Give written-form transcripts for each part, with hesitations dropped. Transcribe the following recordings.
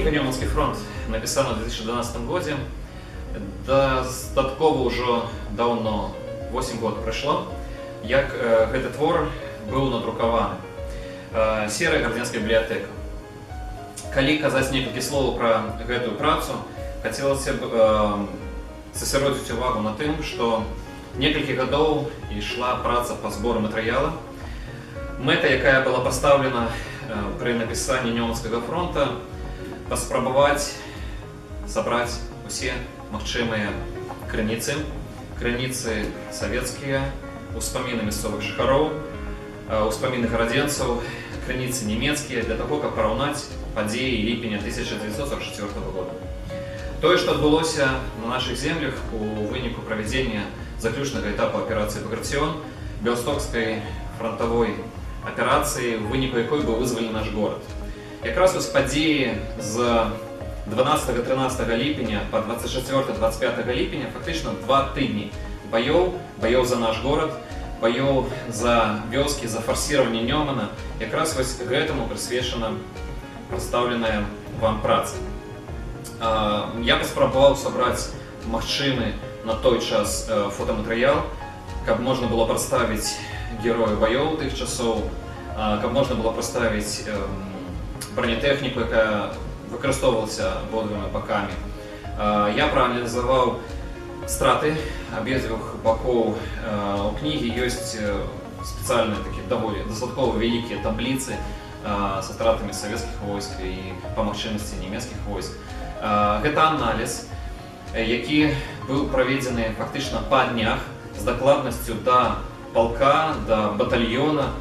Кніга «Нёманскі фронт» напісана ў 2012 годзе. Дастаткова ўжо даўно, 8 год прайшло, як гэты твор быў надрукаваны серыяй грамадзянская бібліятэка. Калі казаць некалькі словаў пра гэтую працу, хацелася б засяродзіць увагу на тым, што некалькі гадоў ішла праца па збору матэрыяла. Мэта, якая была пастаўлена пры напісанні Нёманскага фронта, паспрабаваць сабраць усе магчымыя крыніцы савецкія, успаміны мясцовых жыхароў, успаміны гарадзенцаў, крыніцы нямецкія, для таго, каб параўнаць падзеі ліпеня 1944 года. Тое, што адбылося на нашых землях у выніку правядзення заключнага этапу аперацыі «Багратион», Беластокскай фронтавой аперацыі, у выніку якой быў вызвалены наш горад. Якраз вось падзеі з 12-13 ліпеня па 24-25 ліпеня, фактычна 2 тыдні баёў за наш горад, баёў за вёскі, за фарсіраванне Нёмана. Якраз вось гэтаму прысвечана прадстаўленая вам праца. Я паспрабаваў сабраць магчымы на той час фотаматэрыял, каб можна было прадставіць герояў баёў тых часоў, каб можна было прадставіць бронетэхніку, якая выкарыстоўвалася абодвума бакамі. Я прааналізаваў страты абедзвюх бакоў. У кнігі ёсць спецыяльныя такія даволі дастаткова вялікія табліцы са стратамі савецкіх войск і па магчымасці нямецкіх войск. Гэта аналіз, які быў праведзены фактычна па днях з дакладнасцю да палка, да батальёна.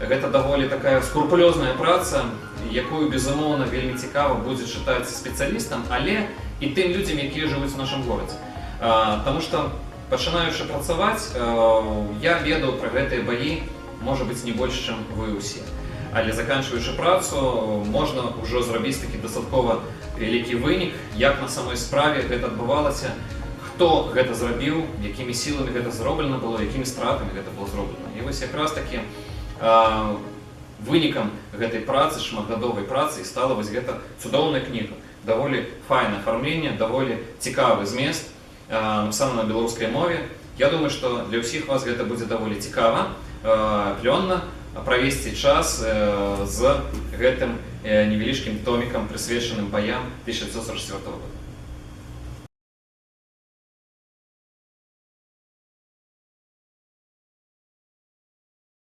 Гэта даволі такая скрупулёзная праца, якую, безумоўна, вельмі цікава будзе чытаць спецыялістам, але і тым людзям, якія жывуць у нашым горадзе. Таму што, пачынаючы працаваць, я ведаў пра гэтыя баі, можа быць, не больш, чым вы ўсе. Але заканчваючы працу, можна ўжо зрабіць такі дастаткова вялікі вынік, як на самой справе гэта адбывалася, хто гэта зрабіў, якімі сіламі гэта зроблена было, якімі стратамі гэта было зроблена. І вось якраз такі вынікам гэтай працы, шматгадовай працы, стала вось гэта цудоўная кніга. Даволі файнае афармленне, даволі цікавы змест, напісана на беларускай мове. Я думаю, што для ўсіх вас гэта будзе даволі цікава, плённа правесці час з гэтым невялічкім томікам, прысвечаным баям 1944 года.